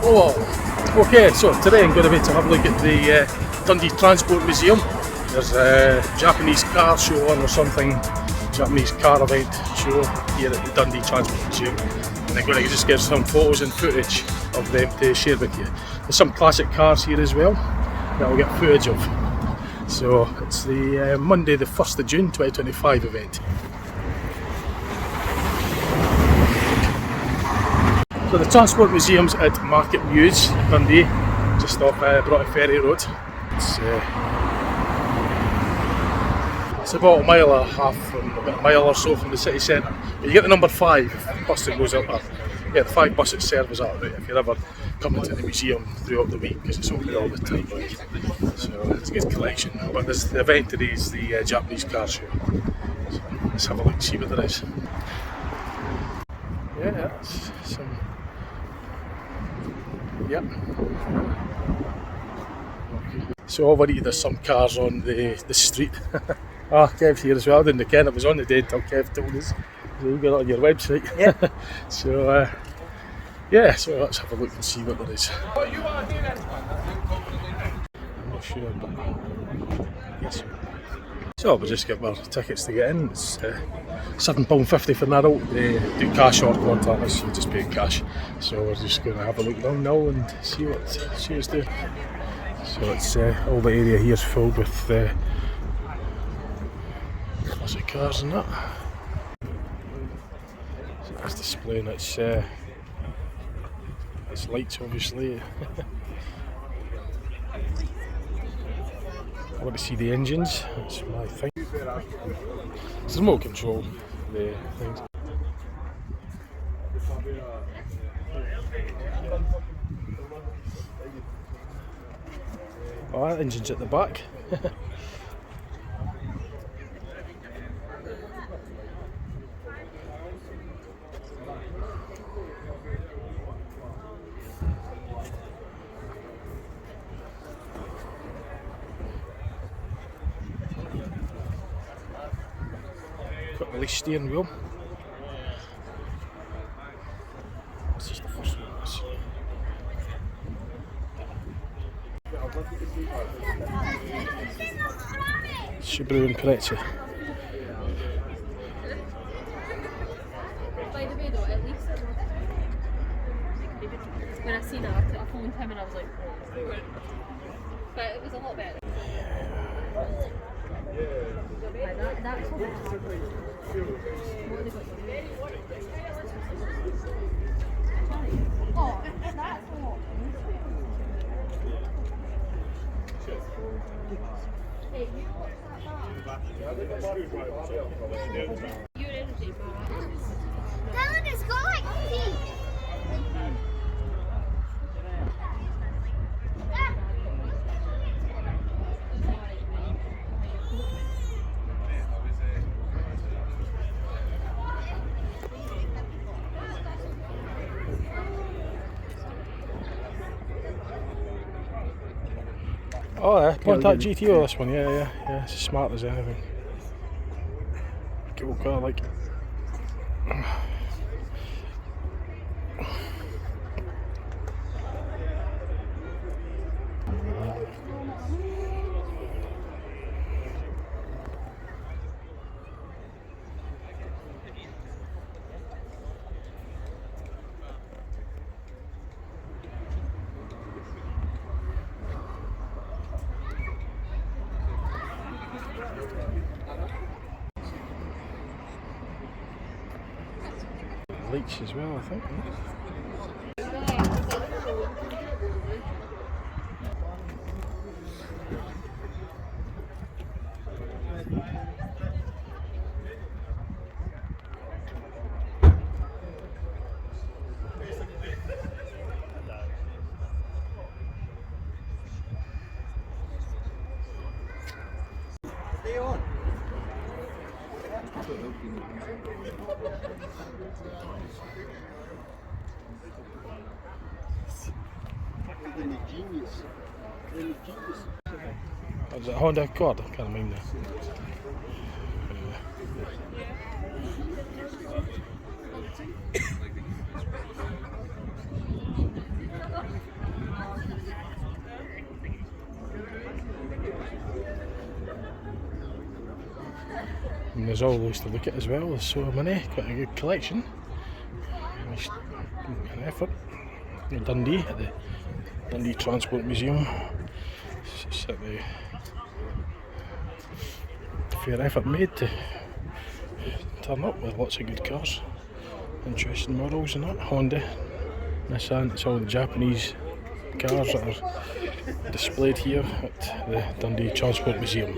Oh, okay, so today I'm going to have a look at the Dundee Transport Museum. There's a Japanese car show on or something, Japanese car event show here at the Dundee Transport Museum. And I'm going to just get some photos and footage of them to share with you. There's some classic cars here as well that I'll get footage of. So it's the Monday the 1st of June 2025 event. So the Transport Museum's at Market Mews, Dundee, just off Broughton Ferry Road. It's about a mile and a half, about a mile or so from the city centre. But you get the number 5 bus that goes up there. Yeah, the 5 bus that serves that route if you're ever coming to the museum throughout the week, because it's open all the time. So it's a good collection. But the event today is the Japanese car show. So let's have a look and see what there is. Yeah, that's some. Yep. So already there's some cars on the street. Kev's here as well. I didn't ken it was on the day until Kev told us. So you got it on your website. Yeah. So so let's have a look and see what there is. I'm not sure, but yes. So we just get our tickets to get in. It's £7.50 for an adult. They do cash or contactless, so just pay cash. So we're just going to have a look around now and see what's there. So it's all the area here is filled with classic cars and that. So that's displaying its lights, obviously. I want to see the engines. That's my thing. It's remote control. The things. Oh, that engine's at the back. Got the release steering wheel. This is the first one. Subaru and Perezzi. By the way though, at least it was when I seen it, I phoned him and I was like, but it was a lot better. That's what oh, that's what. Hey, you your energy bar. Dylan, it's got like feet. Oh yeah, Pontiac GTO this one, yeah, it's as smart as anything. Cool car, like. Lights as well, I think. Stay on. Is it a Honda Accord? I can't remember. there's all those to look at as well. There's so many, quite a good collection. Nice an effort. In Dundee at the Dundee Transport Museum. It's at the fair effort made to turn up with lots of good cars, interesting models and that. Honda, Nissan, it's all the Japanese cars that are displayed here at the Dundee Transport Museum.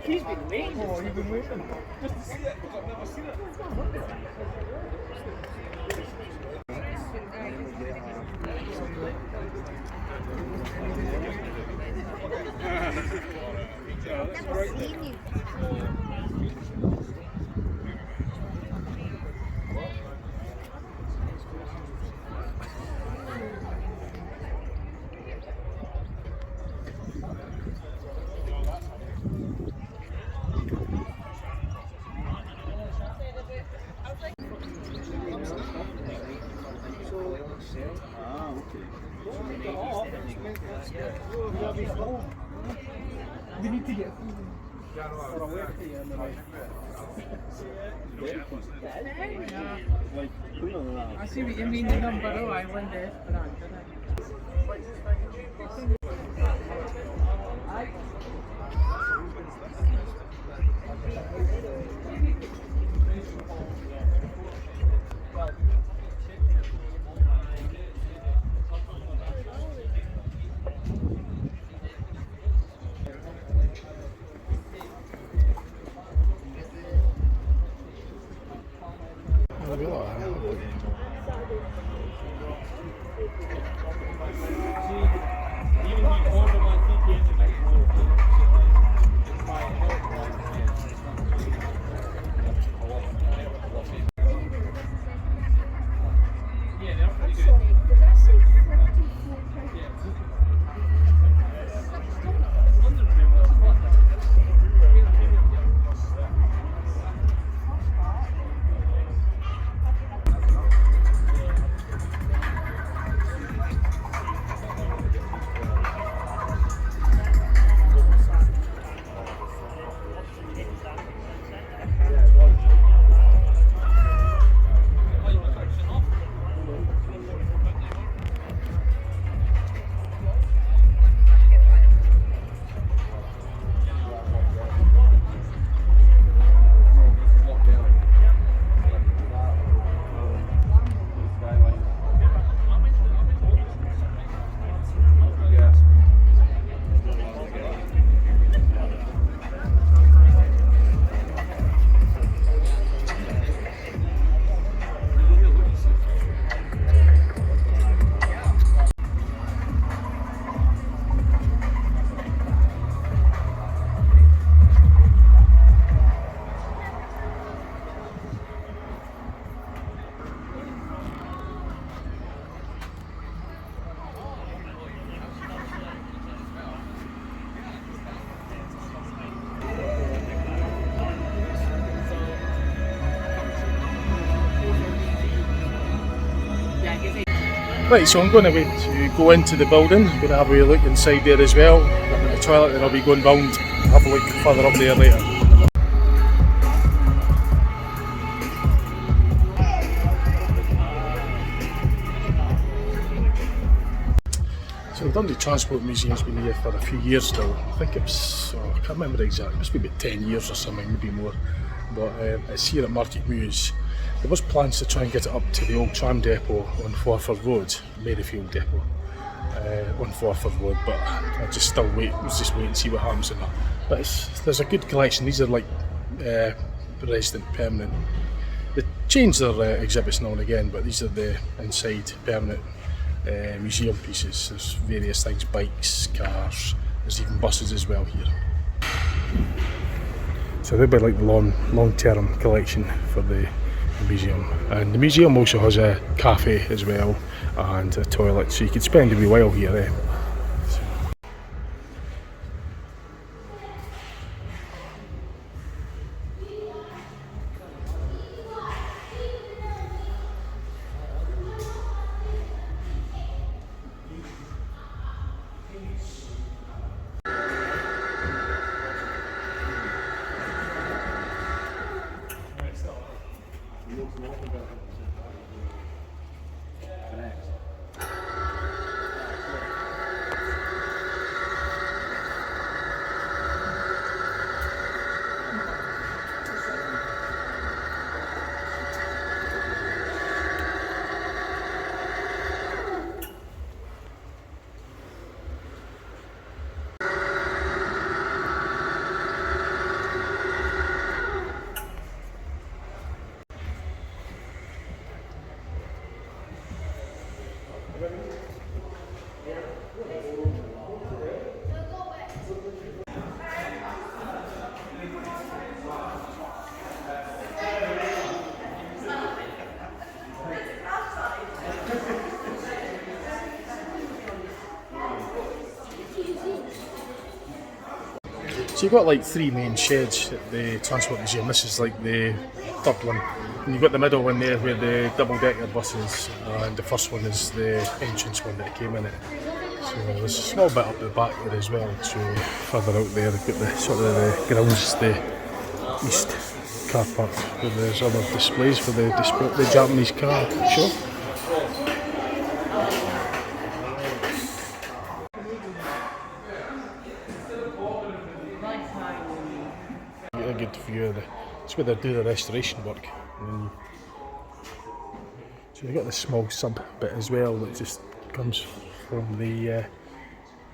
He's been waiting. Oh, you've been waiting. You need to get I see what you mean, the number of island Esperanto. Right, so I'm going to go into the building. I'm going to have a wee look inside there as well. I've got the toilet, and I'll be going round, have a look further up there later. So the Dundee Transport Museum's been here for a few years now. I think it's, I can't remember exactly, it must be about 10 years or something, maybe more. But it's here at Market Mews. There was plans to try and get it up to the old tram depot on Forfar Road, Maryfield depot, on Forfar Road, but I just still wait and see what happens in that. But there's a good collection. These are like resident, permanent. They change their exhibits now and again, but these are the inside permanent museum pieces. There's various things, bikes, cars, there's even buses as well here. So they'll be like the long-term collection for the museum. And the museum also has a cafe as well and a toilet, so you could spend a wee while here. So you've got like three main sheds at the Transport Museum. This is like the third one. And you've got the middle one there where the double-decker buses, and the first one is the entrance one that came in it. So there's a small bit up the back there as well. So further out there, you've got the sort of the grounds, the east car park, where there's other displays for the Japanese car show. Get a good view of it's where they do the restoration work. So you've got this small sub bit as well that just comes from the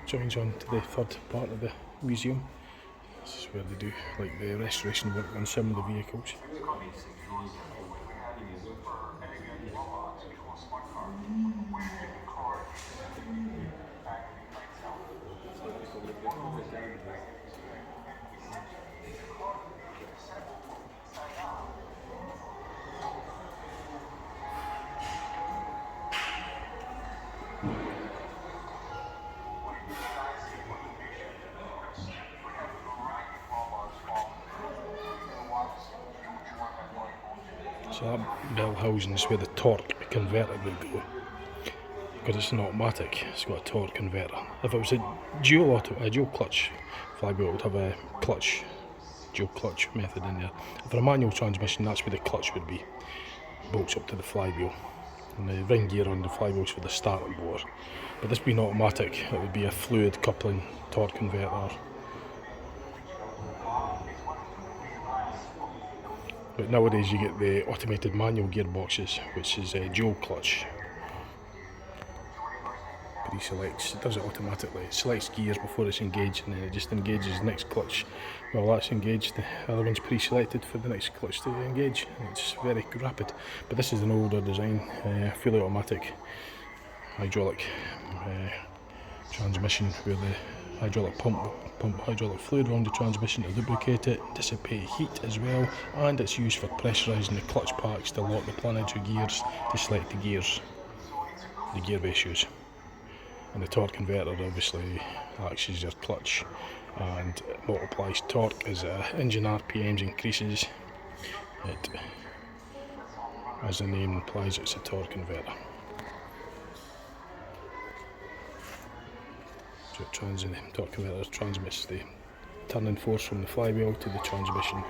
joins on to the third part of the museum. This is where they do like the restoration work on some of the vehicles. So that bell housing is where the torque converter would go. Because it's an automatic, it's got a torque converter. If it was a dual clutch flywheel, it would have a dual clutch method in there. For a manual transmission, that's where the clutch would be. Bolts up to the flywheel. And the ring gear on the flywheels for the starting blower. But this being automatic, it would be a fluid coupling torque converter. But nowadays you get the automated manual gearboxes, which is a dual clutch. Pre-selects, it does it automatically. It selects gears before it's engaged, and then it just engages the next clutch. Well, that's engaged, the other one's pre-selected for the next clutch to engage. And it's very rapid. But this is an older design, fully automatic hydraulic transmission, where the hydraulic pump hydraulic fluid around the transmission to lubricate it, dissipate heat as well, and it's used for pressurising the clutch packs to lock the planetary gears to select the gears, the gear ratios. And the torque converter obviously acts as your clutch and multiplies torque as engine RPMs increases. It, as the name implies, it's a torque converter. So the torque converter transmits the turning force from the flywheel to the transmission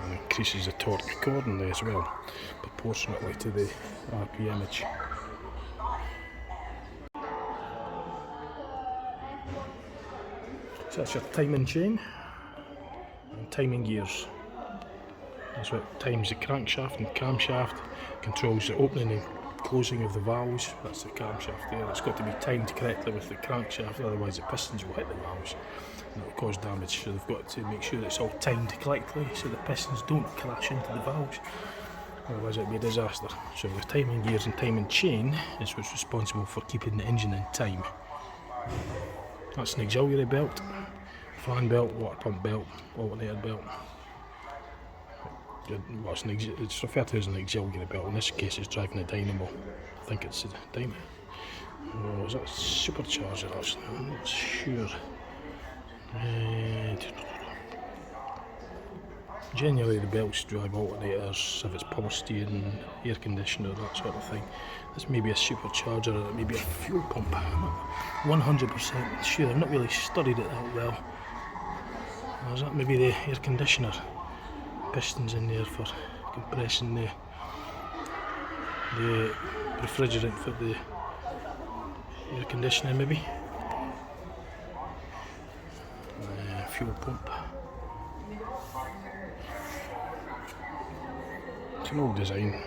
and increases the torque accordingly as well, proportionately to the RPMage. So that's your timing chain and timing gears. That's what times the crankshaft and camshaft, controls the opening and closing of the valves. That's the camshaft there. It's got to be timed correctly with the crankshaft, otherwise the pistons will hit the valves and it will cause damage. So they've got to make sure it's all timed correctly so the pistons don't crash into the valves, otherwise it would be a disaster. So the timing gears and timing chain is what's responsible for keeping the engine in time. That's an auxiliary belt, fan belt, water pump belt, alternator belt. Well, it's referred to as an auxiliary belt. In this case, it's driving a dynamo. I think it's a dynamo. Oh, is that a supercharger? Actually, I'm not sure. Generally, the belts drive alternators if it's power steering, air conditioner, that sort of thing. This may be a supercharger, or it may be a fuel pump. I'm not 100% sure. I've not really studied it that well. Or is that maybe the air conditioner? Pistons in there for compressing the refrigerant for the air conditioning, maybe. Fuel pump. It's an old design,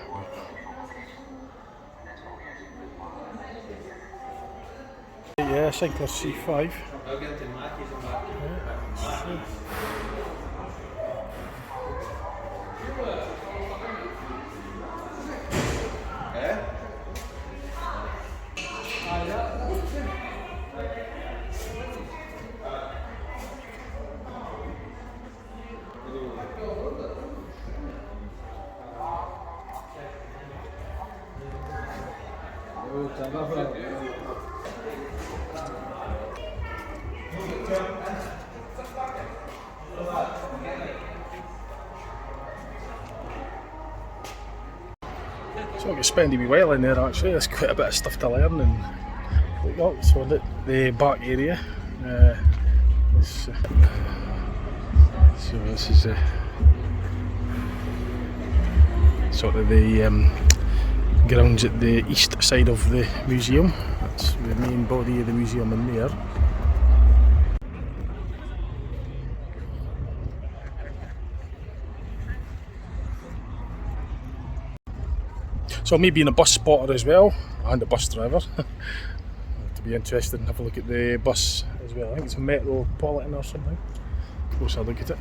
but yeah, Cycler C5. So I could spend a wee while in there actually. There's quite a bit of stuff to learn and like that. So the back area. So this is sort of the grounds at the east side of the museum. That's the main body of the museum in there. So me being a bus spotter as well, and a bus driver, to be interested and have a look at the bus as well. I think it's a Metropolitan or something. Closer look at it.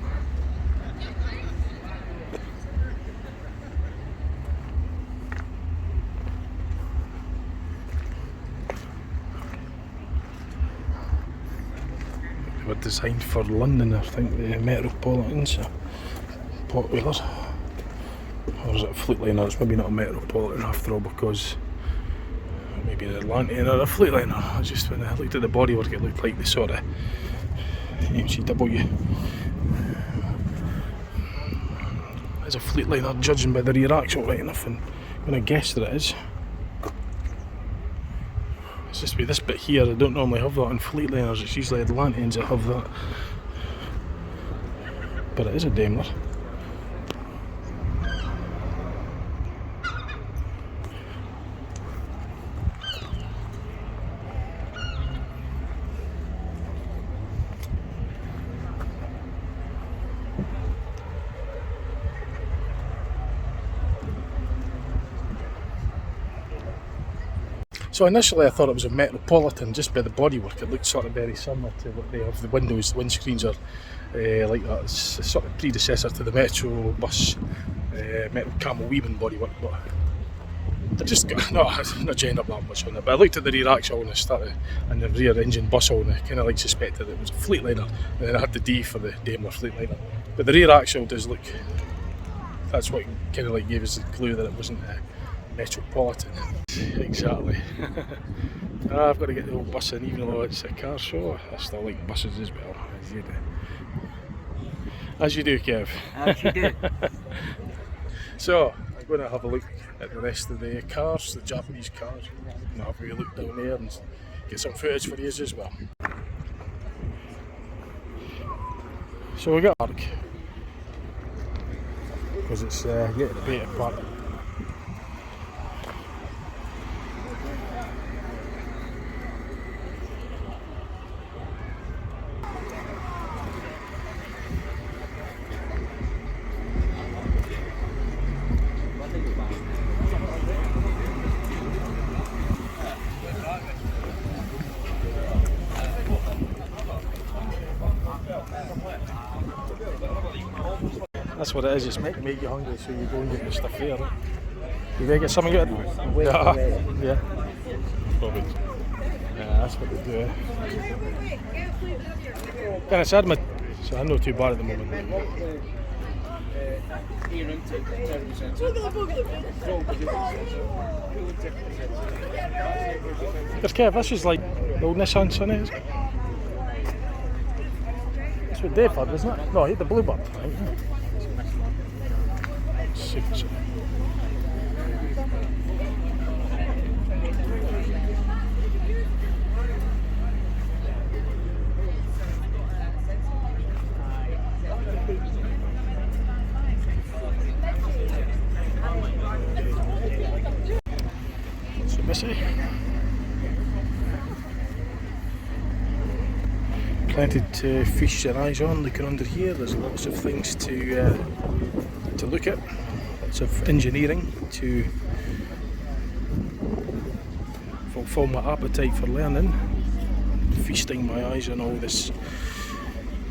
They were designed for London, I think, the Metropolitans are popular. Or is it a Fleetliner? It's maybe not a Metropolitan after all, because maybe an Atlantean or a Fleetliner. I just, when I looked at the bodywork, it looked like the sort of MCW. There's a Fleetliner, judging by the rear axle, right enough, and I'm going to guess that it is. It's just be this bit here. I don't normally have that on Fleetliners. It's usually Atlanteans that have that. But it is a Daimler. So initially I thought it was a Metropolitan just by the bodywork. It looked sort of very similar to what they have. The windows, the windscreens are like that. It's a sort of predecessor to the Metro bus, Metro Camel Weaving bodywork. But I just got, not genned up that much on it. But I looked at the rear axle and I started, and the rear engine bustle, and I kind of like suspected it was a Fleetliner. And then I had the D for the Daimler Fleetliner. But the rear axle does look. That's what kind of like gave us the clue that it wasn't Metropolitan. Exactly. I've got to get the old bus in, even though it's a car show. I still like buses as well, as you do. As you do, Kev. As you do. So, I'm going to have a look at the rest of the cars, the Japanese cars, and have a wee look down there and get some footage for you as well. So we got Arc, because it's getting a bit apart. That's what it is, it's make you hungry, so you go and get your stuff there. You better get something good? Yeah. Probably. Yeah, that's what they do. And it's admit, so I'm not too bad at the moment. There's Kev, this is like the old Nissan Sunny, is it? That's what Dave had, wasn't it? No, he had the Bluebird. Right? Super. So busy. Plenty to feast your eyes on. Looking under here, there's lots of things to look at. Lots of engineering to fulfill my appetite for learning. Feasting my eyes on all this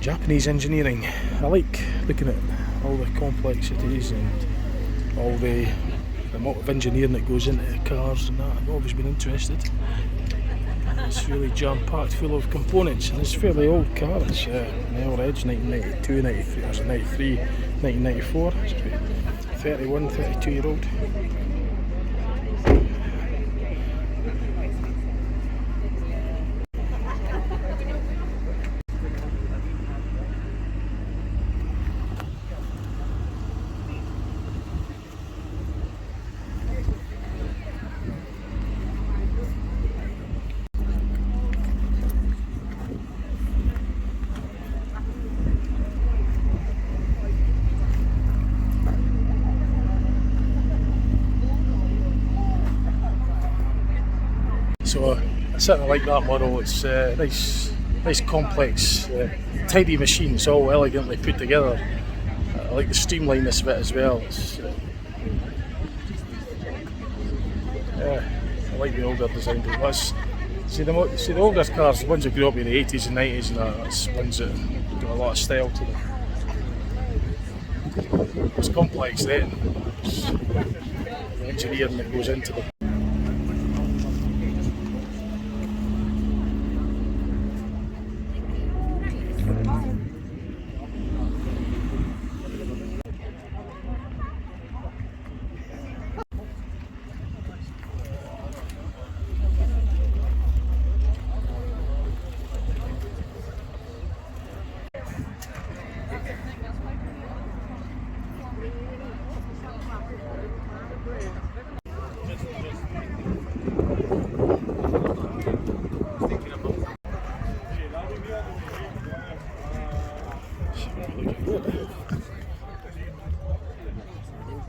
Japanese engineering. I like looking at all the complexities and all the amount of engineering that goes into cars and that. I've always been interested. It's really jam-packed full of components, and it's a fairly old car. It's an L-Edge 1992, 93, or 93, 1994. It's about 31, 32 year old. So I certainly like that model. It's nice complex, tidy machine. It's all elegantly put together. I like the streamlineness of it as well. I like the older design. See the older cars, the ones that grew up in the 80s and 90s, and that's ones that got a lot of style to them. It's complex then. It's the engineering that goes into them.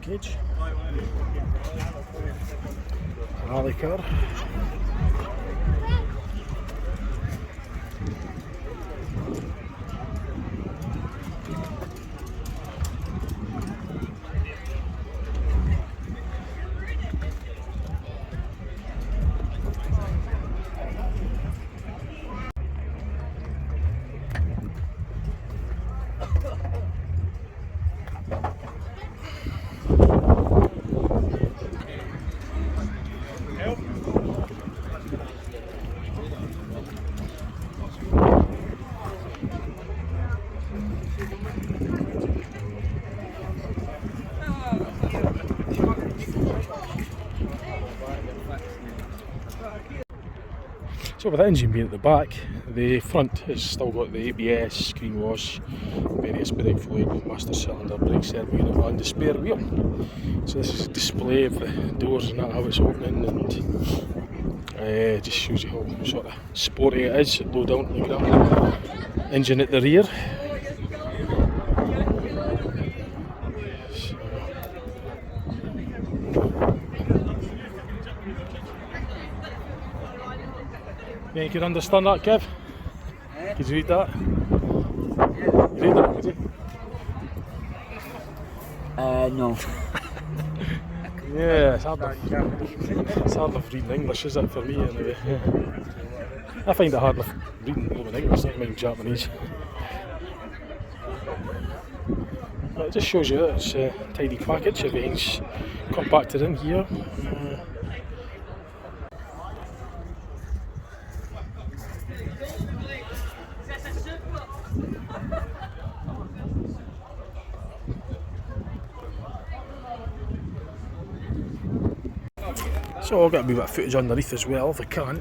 Cage. Rally car. So with the engine being at the back, the front has still got the ABS, screen wash, various brake fluid, master cylinder, brake servo unit and the spare wheel. So this is a display of the doors and that, how it's opening, and just shows you how sort of sporty it is, low down to the ground. Engine at the rear. Yeah, you can understand that, Kev? Could you read that? You read that, could you? No. Yeah, it's hard enough reading English, is it, for me anyway? Yeah. I find it hard enough reading over English, never mind Japanese. But it just shows you that it's a tidy package, everything's compacted in here. So I'll get a wee bit of footage underneath as well if I can.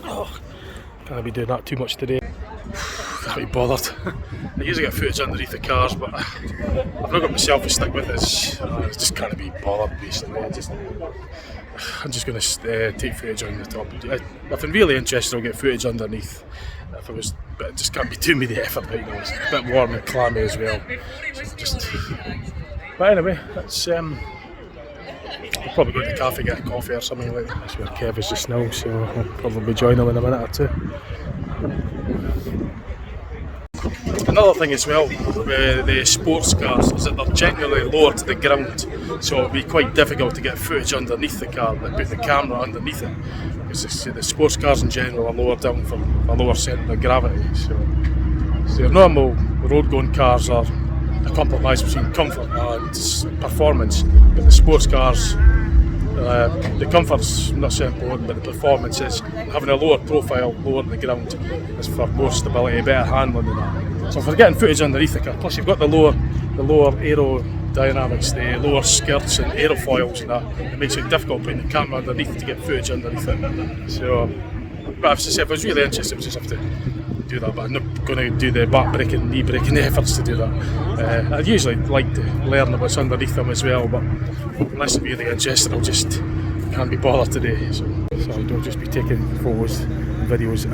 Oh, can't be doing that too much today. Can't be bothered. I usually get footage underneath the cars, but I've not got myself to stick with this. I just can't be bothered basically. I'm just going to take footage on the top. If I'm really interested, I'll get footage underneath. But it just can't be doing me the effort, you know. It's a bit warm and clammy as well. So but anyway, that's I'll probably go to the cafe, get a coffee or something like that. That's where Kev is just now, so I'll probably join him in a minute or two. Another thing as well with the sports cars is that they're generally lower to the ground, so it'll be quite difficult to get footage underneath the car, like put the camera underneath it, because the sports cars in general are lower down from a lower centre of gravity. So your normal road-going cars are a compromise between comfort and performance, but the sports cars, the comfort's not so important, but the performance is having a lower profile, lower than the ground, is for more stability, better handling than that. So if we're getting footage underneath the car, plus you've got the lower aerodynamics, the lower skirts and aerofoils and that, it makes it difficult putting the camera underneath to get footage underneath it. So, but as I said, if I was really interested, I just have to do that, but I'm not going to do the back braking, knee braking efforts to do that. I'd usually like to learn what's underneath them as well, but unless I'm really interested, I just can't be bothered today. So I'll just be taking photos and videos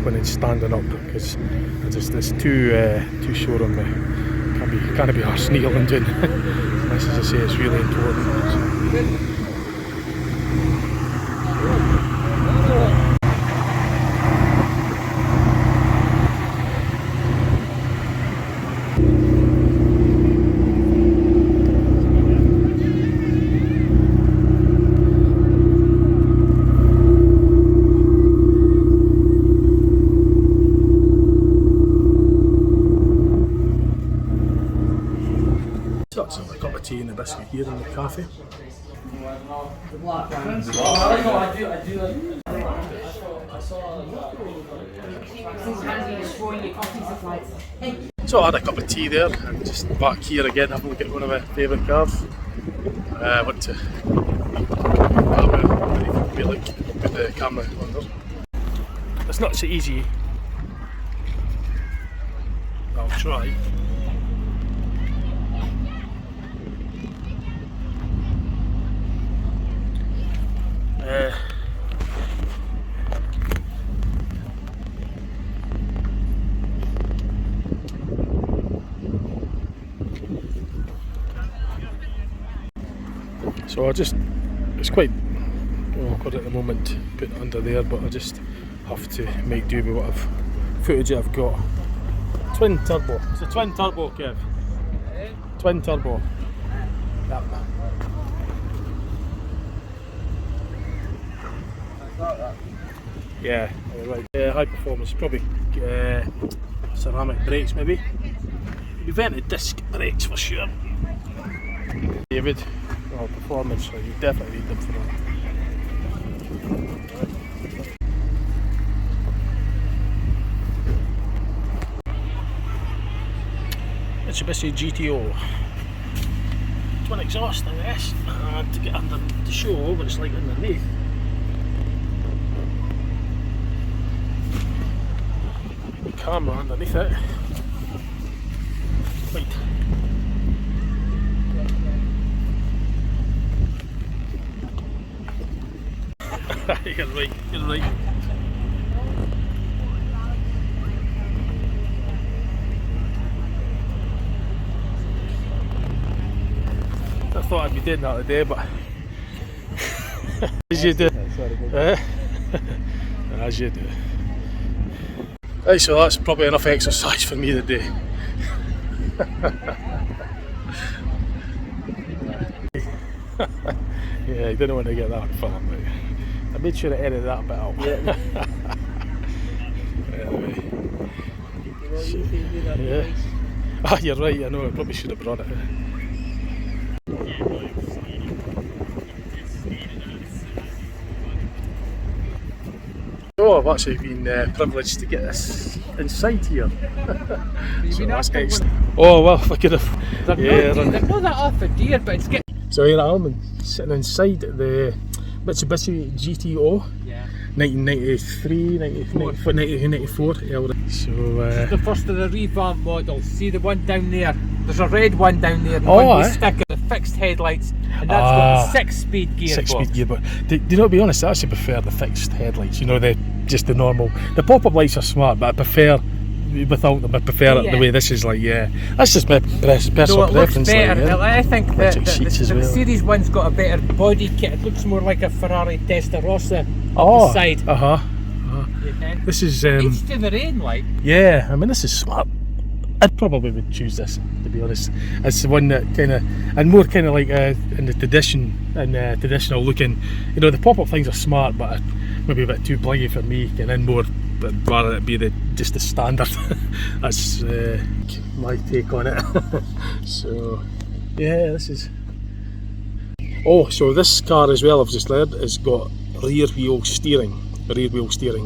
when it's standing up, because it's too sure on me. Can't be arse kneeling doing. Unless, as I say, it's really important. So. So let's have a cup of tea and a biscuit here in the cafe. So I had a cup of tea there and just back here again having a look at one of my favourite cars. I went to put the camera on there. It's not so easy. I'll try. So it's quite awkward at the moment to put it under there, but I just have to make do with what footage I've got. Twin turbo. It's a twin turbo, Kev. Twin turbo. Yep. Yeah, right. High performance, probably ceramic brakes maybe. Vented disc brakes for sure. David, well, performance, so you definitely need them for that. Mitsubishi GTO. Twin exhaust, I guess, and to get under to show what it's like underneath. Camera underneath it. Wait. You're right, you're right. I thought I'd be doing that today, but as you do. As you do. Right, so that's probably enough exercise for me today. Yeah, I didn't want to get that film, but I made sure to edit that bit out. Yeah. Anyway. Yeah. Ah, you're right, I know, I probably should have brought it. So I've actually been privileged to get this inside here. So that's excellent. Oh well, if I could have. They're not that off a deer, but it's getting. So here I am sitting inside the Mitsubishi GTO. Yeah. 1993, 94. Yeah, so this is the first of the revamp models. See the one down there? There's a red one down there. The one with sticker, the fixed headlights, and that's got the 6-speed gearbox. 6-speed gearbox. Do you know, to be honest, I actually prefer the fixed headlights. You know, just the normal. The pop-up lights are smart, but I prefer without them. I prefer it the way this is like. Yeah, that's just my personal preference. Looks better. Like, yeah. I think that the well. series one's got a better body kit. It looks more like a Ferrari Testarossa up the side. This is each to their own, like. Yeah, I mean this is smart. I probably would choose this, to be honest. It's the one that kind of, and more kind of like in the traditional looking. You know, the pop-up things are smart, but maybe a bit too blingy for me. And then more, but rather it be just the standard. That's my take on it. So, yeah, this is. Oh, so this car as well, I've just learned, has got rear wheel steering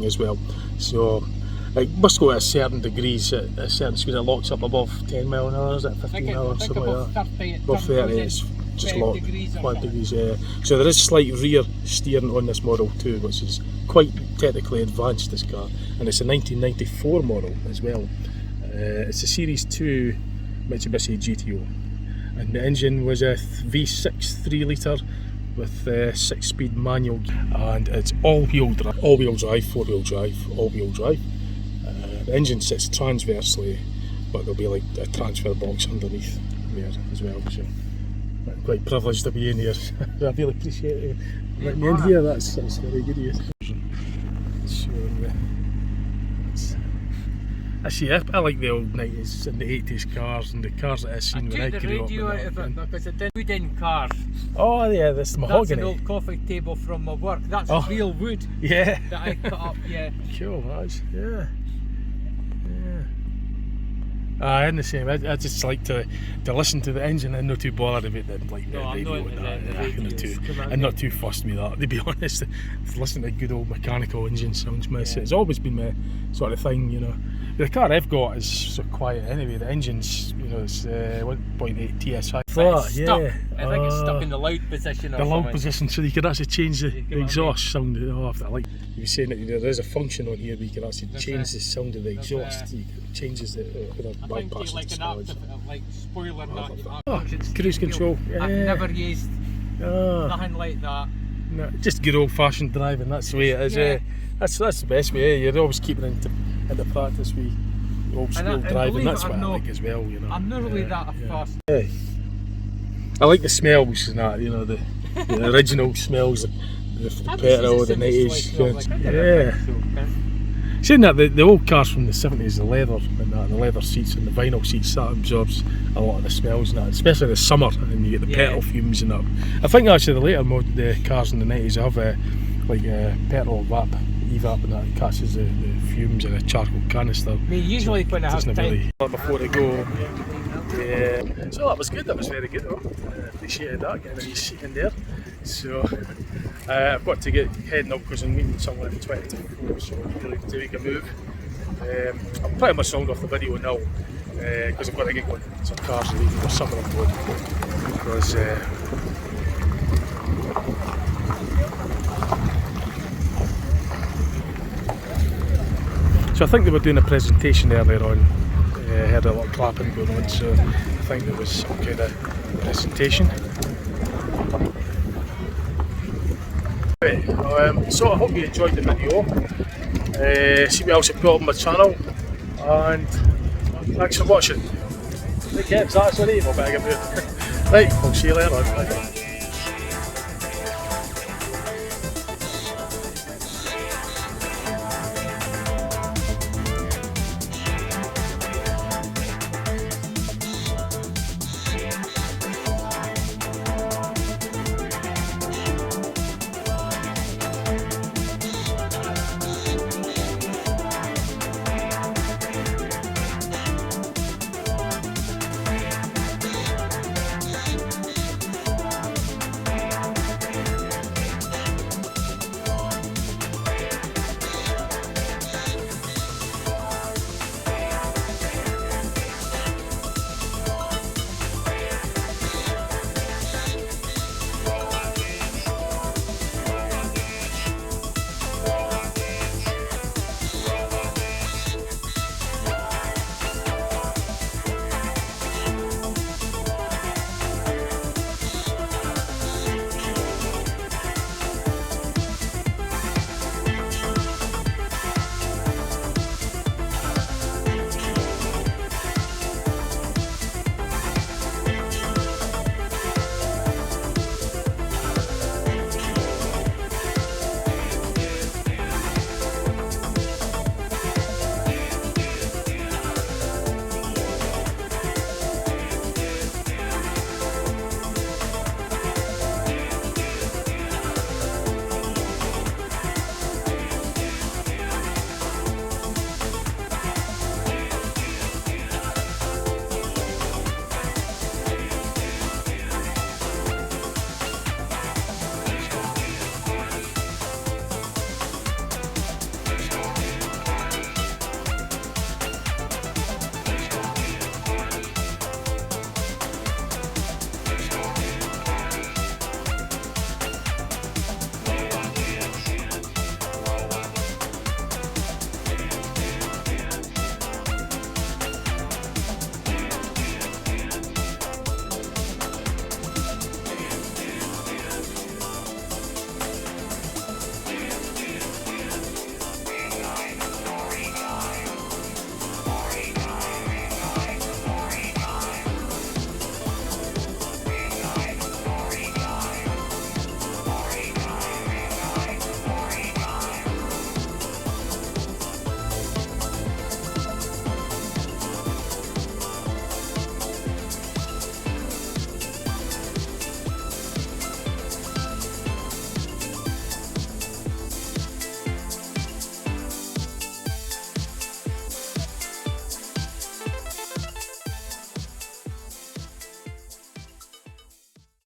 as well. So. It must go at a certain degrees, at a certain speed. It locks up above 10 mile an hour, is it 15 mile or something like that? 30, above 30, it's just locked. 5 degrees, yeah. So there is slight rear steering on this model too, which is quite technically advanced, this car. And it's a 1994 model as well. It's a Series 2 Mitsubishi GTO. And the engine was a V6 3 litre with 6-speed manual. And it's all-wheel drive, 4-wheel drive, all-wheel drive. The engine sits transversely, but there'll be like a transfer box underneath there as well. So I'm quite privileged to be in here. I really appreciate letting me in here. That's very good of you. So, I see. I like the old 90s and the 80s cars and the cars that I seen when I took the grew up. radio out of it because it didn't wood in cars. Oh yeah, this That's mahogany. an old coffee table from my work. That's Oh. real wood Yeah. that I cut up. Yeah. Cool. That's yeah. I'm the same. I just like to listen to the engine and not too bothered about the I'm radio not and that. the I'm not radios. too, Come on, I'm not too fussed with that. To be honest, listening to good old mechanical engine sounds it's always been my sort of thing, you know. The car I've got is so quiet anyway. The engine's, you know, it's 1.8 TSI. But it's stuck. I think it's stuck in the loud position or the loud something. position, so you could actually change the on, exhaust sound. Oh, I like you were saying that there is a function on here where you can actually change the sound of the exhaust. You can changes the I think it's like an active, like spoiler cruise control. Yeah. I've never used nothing like that. No, just good old fashioned driving. That's the way it is. Yeah. That's the best way. You're always keeping into practice with old school driving. believe That's it or what I not, like as well. You know. I'm not really that fast. Yeah. I like the smells and that. You know the original smells. The petrol, the 90s. Yeah. Saying that, the old cars from the 70s, the leather and that, the leather seats and the vinyl seats, that absorbs a lot of the smells and that, especially in the summer, and you get the petrol fumes and that. I think actually the later the cars in the 90s have petrol evap and that catches the fumes in a charcoal canister. I mean, usually when I have time. Really, before they go. Yeah. So that was good, that was very good though. Appreciated that, getting a nice seat in there. So I've got to get heading up because I'm meeting someone at 20 to 4, so I'm really to make a move. I'm pretty much sound off the video now because I've got to get going. Some cars are leaving or some of them going because so I think they were doing a presentation earlier on. Heard a lot of clapping going on, so I think there was some kind of presentation. Anyway, so I hope you enjoyed the video. See what else I've got on my channel, and thanks for watching. Take care, that's what I better get moving. Right, I'll see you later on. Bye.